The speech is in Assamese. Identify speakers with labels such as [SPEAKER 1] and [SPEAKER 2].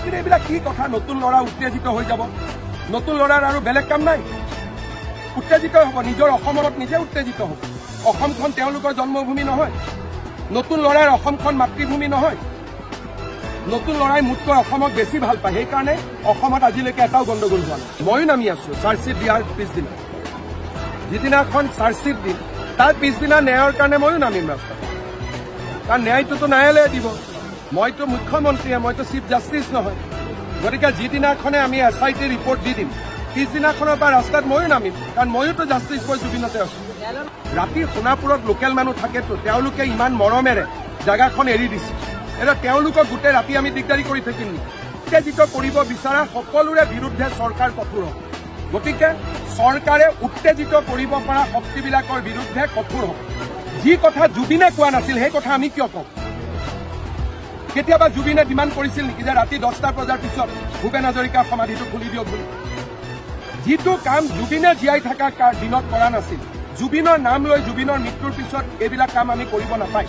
[SPEAKER 1] কিন্তু এইবিলাক কি কথা? নতুন ল'ৰা উত্তেজিত হৈ যাব, নতুন ল'ৰাৰ আৰু বেলেগ কাম নাই, উত্তেজিত হ'ব, নিজৰ অসমত নিজে উত্তেজিত হ'ব। অসমখন তেওঁলোকৰ জন্মভূমি নহয়, নতুন ল'ৰাৰ অসমখন মাতৃভূমি নহয়। নতুন ল'ৰাই মোতকৈ অসমক বেছি ভাল পায়, সেইকাৰণে অসমত আজিলৈকে এটাও গণ্ডগোল হোৱা নাই। ময়ো নামি আছো চাৰ্জশ্বিট দিয়াৰ পিছদিনা, যিদিনাখন চাৰ্জশ্বিট দিম তাৰ পিছদিনা ন্যায়ৰ কাৰণে ময়ো নামিম ৰাস্তাত, কাৰণ ন্যায়টোতো ন্যায়ালয়ে দিব। মইতো মুখ্যমন্ত্ৰীয়ে, মইতো চিফ জাষ্টিচ নহয়। গতিকে যিদিনাখনে আমি SIT ৰিপৰ্ট দি দিম পিছদিনাখনৰ পৰা ৰাস্তাত ময়ো নামিম, কাৰণ ময়োতো জাষ্টিচ ফৰ জুবিনতে আছো। ৰাতি সোণাপুৰত লোকেল মানুহ থাকেতো, তেওঁলোকে ইমান মৰমেৰে জেগাখন এৰি দিছে। এতিয়া তেওঁলোকক গোটেই ৰাতি আমি দিগদাৰি কৰি থাকিম নেকি? উত্তেজিত কৰিব বিচৰা সকলোৰে বিৰুদ্ধে চৰকাৰ কঠোৰ হ'ব। গতিকে চৰকাৰে উত্তেজিত কৰিব পৰা শক্তিবিলাকৰ বিৰুদ্ধে কঠোৰ হ'ব। যি কথা জুবিনে কোৱা নাছিল সেই কথা আমি কিয় কওঁ? কেতিয়াবা জুবিনে ডিমাণ্ড কৰিছিল নেকি যে ৰাতি 10টা বজাৰ পিছত ভূপেন হাজৰিকাৰ সমাধিটো খুলি দিয়ক বুলি? যিটো কাম জুবিনে জীয়াই থকা দিনত কৰা নাছিল, জুবিনৰ নাম লৈ জুবিনৰ মৃত্যুৰ পিছত এইবিলাক কাম আমি কৰিব নাপায়।